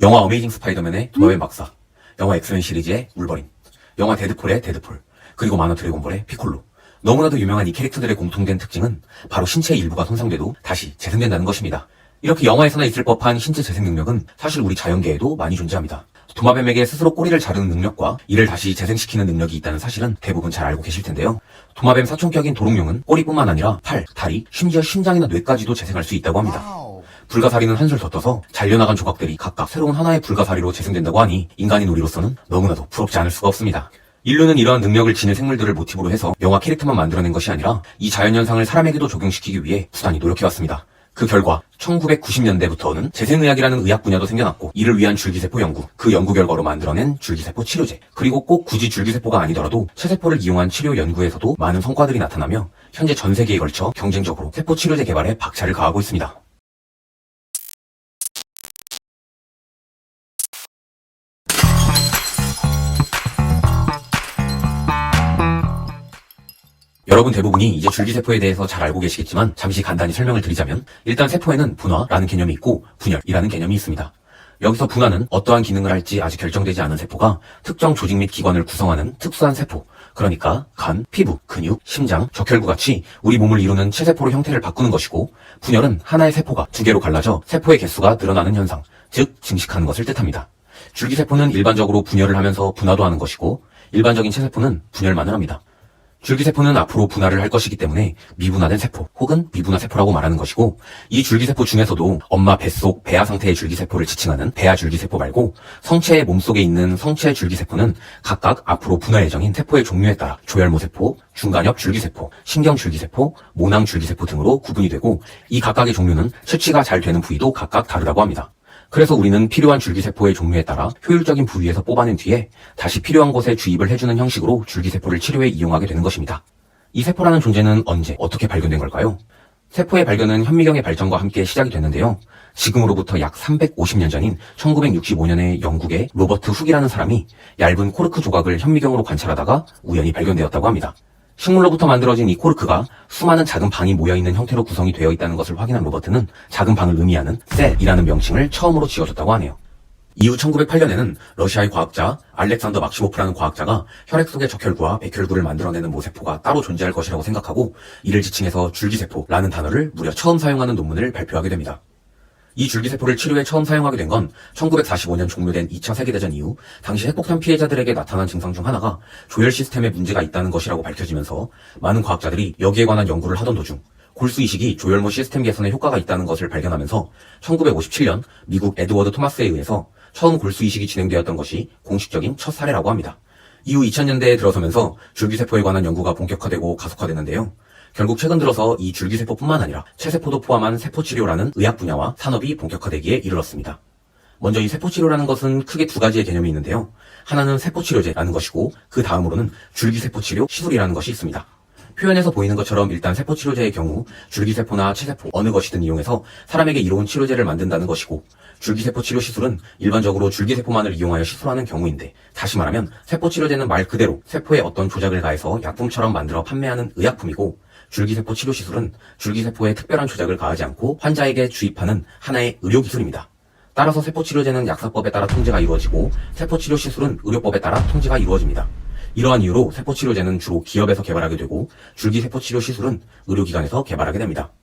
영화 어메이징 스파이더맨의 도마뱀 박사, 영화 엑스맨 시리즈의 울버린, 영화 데드폴의 데드폴, 그리고 만화 드래곤볼의 피콜로. 너무나도 유명한 이 캐릭터들의 공통된 특징은 바로 신체의 일부가 손상돼도 다시 재생된다는 것입니다. 이렇게 영화에서나 있을 법한 신체 재생 능력은 사실 우리 자연계에도 많이 존재합니다. 도마뱀에게 스스로 꼬리를 자르는 능력과 이를 다시 재생시키는 능력이 있다는 사실은 대부분 잘 알고 계실 텐데요. 도마뱀 사촌격인 도롱뇽은 꼬리뿐만 아니라 팔, 다리, 심지어 심장이나 뇌까지도 재생할 수 있다고 합니다. 불가사리는 한술 더 떠서 잘려나간 조각들이 각각 새로운 하나의 불가사리로 재생된다고 하니 인간인 우리로서는 너무나도 부럽지 않을 수가 없습니다. 인류는 이러한 능력을 지닌 생물들을 모티브로 해서 영화 캐릭터만 만들어낸 것이 아니라 이 자연현상을 사람에게도 적용시키기 위해 부단히 노력해왔습니다. 그 결과 1990년대부터는 재생의학이라는 의학 분야도 생겨났고, 이를 위한 줄기세포 연구, 그 연구 결과로 만들어낸 줄기세포 치료제, 그리고 꼭 굳이 줄기세포가 아니더라도 체세포를 이용한 치료 연구에서도 많은 성과들이 나타나며 현재 전 세계에 걸쳐 경쟁적으로 세포 치료제 개발에 박차를 가하고 있습니다. 여러분 대부분이 이제 줄기세포에 대해서 잘 알고 계시겠지만 잠시 간단히 설명을 드리자면, 일단 세포에는 분화라는 개념이 있고 분열이라는 개념이 있습니다. 여기서 분화는 어떠한 기능을 할지 아직 결정되지 않은 세포가 특정 조직 및 기관을 구성하는 특수한 세포, 그러니까 간, 피부, 근육, 심장, 적혈구 같이 우리 몸을 이루는 체세포로 형태를 바꾸는 것이고, 분열은 하나의 세포가 두 개로 갈라져 세포의 개수가 늘어나는 현상, 즉 증식하는 것을 뜻합니다. 줄기세포는 일반적으로 분열을 하면서 분화도 하는 것이고, 일반적인 체세포는 분열만을 합니다. 줄기세포는 앞으로 분화를 할 것이기 때문에 미분화된 세포 혹은 미분화세포라고 말하는 것이고, 이 줄기세포 중에서도 엄마 뱃속 배아 상태의 줄기세포를 지칭하는 배아 줄기세포 말고, 성체의 몸속에 있는 성체 줄기세포는 각각 앞으로 분화 예정인 세포의 종류에 따라 조혈모세포, 중간엽 줄기세포, 신경줄기세포, 모낭줄기세포 등으로 구분이 되고, 이 각각의 종류는 채취가 잘 되는 부위도 각각 다르다고 합니다. 그래서 우리는 필요한 줄기세포의 종류에 따라 효율적인 부위에서 뽑아낸 뒤에 다시 필요한 곳에 주입을 해주는 형식으로 줄기세포를 치료에 이용하게 되는 것입니다. 이 세포라는 존재는 언제, 어떻게 발견된 걸까요? 세포의 발견은 현미경의 발전과 함께 시작이 됐는데요. 지금으로부터 약 350년 전인 1965년에 영국의 로버트 훅이라는 사람이 얇은 코르크 조각을 현미경으로 관찰하다가 우연히 발견되었다고 합니다. 식물로부터 만들어진 이 코르크가 수많은 작은 방이 모여있는 형태로 구성이 되어 있다는 것을 확인한 로버트는 작은 방을 의미하는 셀이라는 명칭을 처음으로 지어줬다고 하네요. 이후 1908년에는 러시아의 과학자 알렉산더 막시모프라는 과학자가 혈액 속의 적혈구와 백혈구를 만들어내는 모세포가 따로 존재할 것이라고 생각하고, 이를 지칭해서 줄기세포라는 단어를 무려 처음 사용하는 논문을 발표하게 됩니다. 이 줄기세포를 치료에 처음 사용하게 된 건 1945년 종료된 2차 세계대전 이후 당시 핵폭탄 피해자들에게 나타난 증상 중 하나가 조혈 시스템에 문제가 있다는 것이라고 밝혀지면서, 많은 과학자들이 여기에 관한 연구를 하던 도중 골수 이식이 조혈모 시스템 개선에 효과가 있다는 것을 발견하면서 1957년 미국 에드워드 토마스에 의해서 처음 골수 이식이 진행되었던 것이 공식적인 첫 사례라고 합니다. 이후 2000년대에 들어서면서 줄기세포에 관한 연구가 본격화되고 가속화되는데요. 결국 최근 들어서 이 줄기세포뿐만 아니라 체세포도 포함한 세포치료라는 의학 분야와 산업이 본격화되기에 이르렀습니다. 먼저 이 세포치료라는 것은 크게 두 가지의 개념이 있는데요. 하나는 세포치료제라는 것이고, 그 다음으로는 줄기세포치료 시술이라는 것이 있습니다. 표현에서 보이는 것처럼 일단 세포치료제의 경우 줄기세포나 체세포 어느 것이든 이용해서 사람에게 이로운 치료제를 만든다는 것이고, 줄기세포 치료 시술은 일반적으로 줄기세포만을 이용하여 시술하는 경우인데, 다시 말하면 세포치료제는 말 그대로 세포에 어떤 조작을 가해서 약품처럼 만들어 판매하는 의약품이고, 줄기세포 치료 시술은 줄기세포에 특별한 조작을 가하지 않고 환자에게 주입하는 하나의 의료기술입니다. 따라서 세포치료제는 약사법에 따라 통제가 이루어지고, 세포치료 시술은 의료법에 따라 통제가 이루어집니다. 이러한 이유로 세포치료제는 주로 기업에서 개발하게 되고, 줄기세포치료 시술은 의료기관에서 개발하게 됩니다.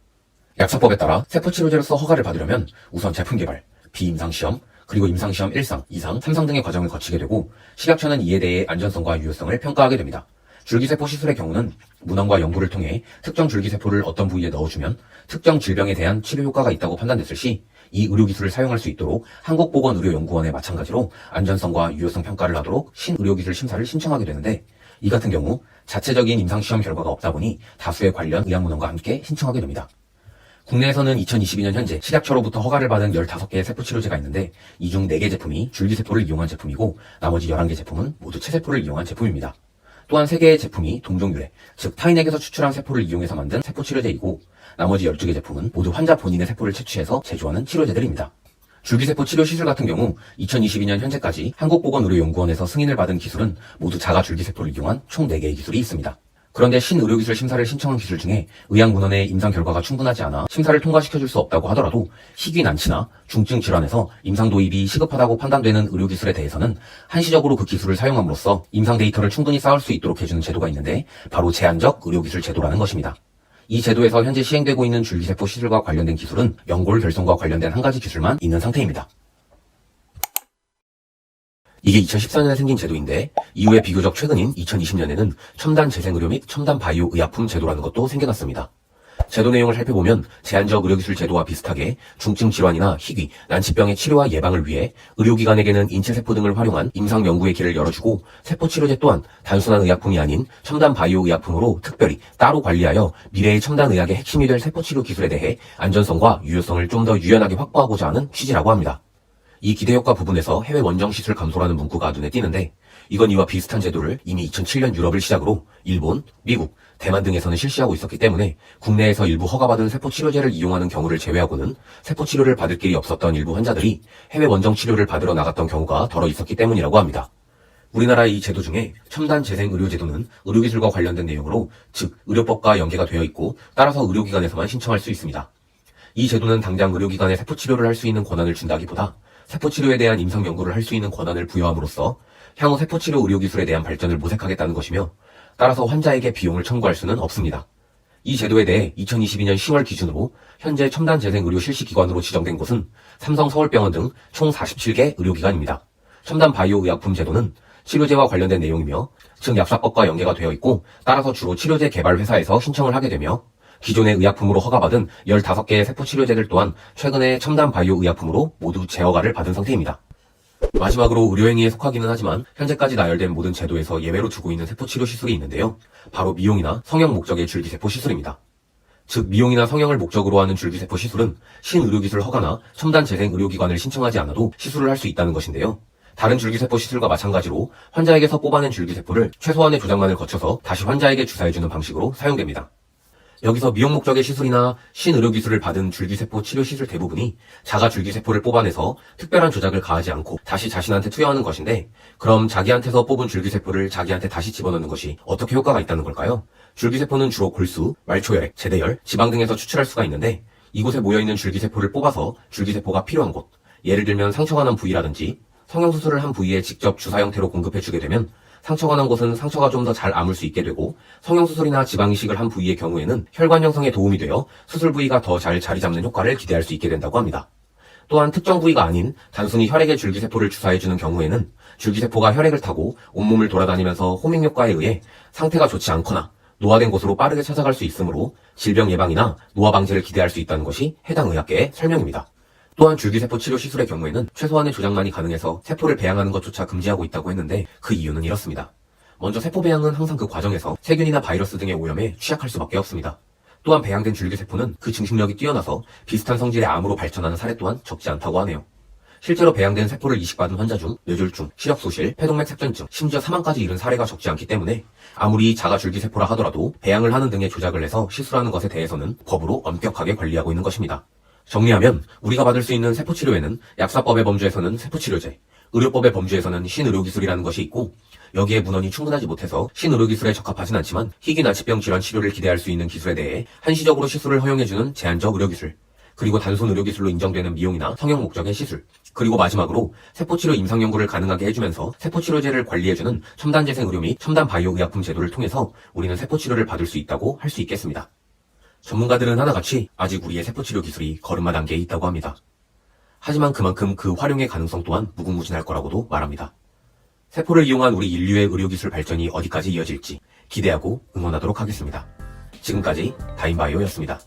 약사법에 따라 세포치료제로서 허가를 받으려면 우선 제품 개발, 비임상시험, 그리고 임상시험 1상, 2상, 3상 등의 과정을 거치게 되고, 식약처는 이에 대해 안전성과 유효성을 평가하게 됩니다. 줄기세포 시술의 경우는 문헌과 연구를 통해 특정 줄기세포를 어떤 부위에 넣어주면 특정 질병에 대한 치료 효과가 있다고 판단됐을 시, 이 의료기술을 사용할 수 있도록 한국보건의료연구원에 마찬가지로 안전성과 유효성 평가를 하도록 신의료기술 심사를 신청하게 되는데, 이 같은 경우 자체적인 임상시험 결과가 없다 보니 다수의 관련 의학문헌과 함께 신청하게 됩니다. 국내에서는 2022년 현재 식약처로부터 허가를 받은 15개의 세포치료제가 있는데, 이 중 4개 제품이 줄기세포를 이용한 제품이고, 나머지 11개 제품은 모두 체세포를 이용한 제품입니다. 또한 3개의 제품이 동종유래, 즉 타인에게서 추출한 세포를 이용해서 만든 세포치료제이고, 나머지 12개 제품은 모두 환자 본인의 세포를 채취해서 제조하는 치료제들입니다. 줄기세포 치료 시술 같은 경우 2022년 현재까지 한국보건의료연구원에서 승인을 받은 기술은 모두 자가 줄기세포를 이용한 총 4개의 기술이 있습니다. 그런데 신의료기술 심사를 신청한 기술 중에 의학문헌의 임상 결과가 충분하지 않아 심사를 통과시켜줄 수 없다고 하더라도 희귀 난치나 중증 질환에서 임상 도입이 시급하다고 판단되는 의료기술에 대해서는 한시적으로 그 기술을 사용함으로써 임상 데이터를 충분히 쌓을 수 있도록 해주는 제도가 있는데 바로 제한적 의료기술 제도라는 것입니다. 이 제도에서 현재 시행되고 있는 줄기세포 시술과 관련된 기술은 연골 결손과 관련된 한 가지 기술만 있는 상태입니다. 이게 2014년에 생긴 제도인데 이후에 비교적 최근인 2020년에는 첨단 재생의료 및 첨단 바이오 의약품 제도라는 것도 생겨났습니다. 제도 내용을 살펴보면 제한적 의료기술 제도와 비슷하게 중증 질환이나 희귀, 난치병의 치료와 예방을 위해 의료기관에게는 인체세포 등을 활용한 임상 연구의 길을 열어주고 세포치료제 또한 단순한 의약품이 아닌 첨단 바이오 의약품으로 특별히 따로 관리하여 미래의 첨단 의학의 핵심이 될 세포치료 기술에 대해 안전성과 유효성을 좀 더 유연하게 확보하고자 하는 취지라고 합니다. 이 기대효과 부분에서 해외 원정 시술 감소라는 문구가 눈에 띄는데 이건 이와 비슷한 제도를 이미 2007년 유럽을 시작으로 일본, 미국, 대만 등에서는 실시하고 있었기 때문에 국내에서 일부 허가받은 세포치료제를 이용하는 경우를 제외하고는 세포치료를 받을 길이 없었던 일부 환자들이 해외 원정 치료를 받으러 나갔던 경우가 덜어 있었기 때문이라고 합니다. 우리나라의 이 제도 중에 첨단 재생의료제도는 의료기술과 관련된 내용으로 즉 의료법과 연계가 되어 있고 따라서 의료기관에서만 신청할 수 있습니다. 이 제도는 당장 의료기관에 세포치료를 할 수 있는 권한을 준다기보다 세포치료에 대한 임상 연구를 할 수 있는 권한을 부여함으로써 향후 세포치료 의료기술에 대한 발전을 모색하겠다는 것이며 따라서 환자에게 비용을 청구할 수는 없습니다. 이 제도에 대해 2022년 10월 기준으로 현재 첨단 재생 의료 실시 기관으로 지정된 곳은 삼성 서울병원 등 총 47개 의료기관입니다. 첨단 바이오 의약품 제도는 치료제와 관련된 내용이며 증약사법과 연계가 되어 있고 따라서 주로 치료제 개발 회사에서 신청을 하게 되며 기존의 의약품으로 허가받은 15개의 세포치료제들 또한 최근에 첨단 바이오 의약품으로 모두 재허가를 받은 상태입니다. 마지막으로 의료행위에 속하기는 하지만 현재까지 나열된 모든 제도에서 예외로 두고 있는 세포치료 시술이 있는데요. 바로 미용이나 성형 목적의 줄기세포 시술입니다. 즉 미용이나 성형을 목적으로 하는 줄기세포 시술은 신의료기술 허가나 첨단 재생의료기관을 신청하지 않아도 시술을 할 수 있다는 것인데요. 다른 줄기세포 시술과 마찬가지로 환자에게서 뽑아낸 줄기세포를 최소한의 조작만을 거쳐서 다시 환자에게 주사해주는 방식으로 사용됩니다. 여기서 미용 목적의 시술이나 신의료기술을 받은 줄기세포 치료 시술 대부분이 자가 줄기세포를 뽑아내서 특별한 조작을 가하지 않고 다시 자신한테 투여하는 것인데 그럼 자기한테서 뽑은 줄기세포를 자기한테 다시 집어넣는 것이 어떻게 효과가 있다는 걸까요? 줄기세포는 주로 골수, 말초혈액, 제대혈, 지방 등에서 추출할 수가 있는데 이곳에 모여있는 줄기세포를 뽑아서 줄기세포가 필요한 곳, 예를 들면 상처가 난 부위라든지 성형수술을 한 부위에 직접 주사 형태로 공급해주게 되면 상처가 난 곳은 상처가 좀 더 잘 아물 수 있게 되고 성형수술이나 지방이식을 한 부위의 경우에는 혈관 형성에 도움이 되어 수술 부위가 더 잘 자리 잡는 효과를 기대할 수 있게 된다고 합니다. 또한 특정 부위가 아닌 단순히 혈액에 줄기세포를 주사해주는 경우에는 줄기세포가 혈액을 타고 온몸을 돌아다니면서 호밍 효과에 의해 상태가 좋지 않거나 노화된 곳으로 빠르게 찾아갈 수 있으므로 질병 예방이나 노화 방지를 기대할 수 있다는 것이 해당 의학계의 설명입니다. 또한 줄기세포 치료 시술의 경우에는 최소한의 조작만이 가능해서 세포를 배양하는 것조차 금지하고 있다고 했는데 그 이유는 이렇습니다. 먼저 세포 배양은 항상 그 과정에서 세균이나 바이러스 등의 오염에 취약할 수밖에 없습니다. 또한 배양된 줄기세포는 그 증식력이 뛰어나서 비슷한 성질의 암으로 발전하는 사례 또한 적지 않다고 하네요. 실제로 배양된 세포를 이식받은 환자 중 뇌졸중, 시력소실, 폐동맥 색전증, 심지어 사망까지 이른 사례가 적지 않기 때문에 아무리 자가 줄기세포라 하더라도 배양을 하는 등의 조작을 해서 시술하는 것에 대해서는 법으로 엄격하게 관리하고 있는 것입니다. 정리하면 우리가 받을 수 있는 세포치료에는 약사법의 범주에서는 세포치료제, 의료법의 범주에서는 신의료기술이라는 것이 있고 여기에 문헌이 충분하지 못해서 신의료기술에 적합하진 않지만 희귀 난치병 질환 치료를 기대할 수 있는 기술에 대해 한시적으로 시술을 허용해주는 제한적 의료기술, 그리고 단순 의료기술로 인정되는 미용이나 성형 목적의 시술, 그리고 마지막으로 세포치료 임상연구를 가능하게 해주면서 세포치료제를 관리해주는 첨단재생의료 및 첨단 바이오 의약품 제도를 통해서 우리는 세포치료를 받을 수 있다고 할 수 있겠습니다. 전문가들은 하나같이 아직 우리의 세포치료 기술이 걸음마 단계에 있다고 합니다. 하지만 그만큼 그 활용의 가능성 또한 무궁무진할 거라고도 말합니다. 세포를 이용한 우리 인류의 의료기술 발전이 어디까지 이어질지 기대하고 응원하도록 하겠습니다. 지금까지 다인바이오였습니다.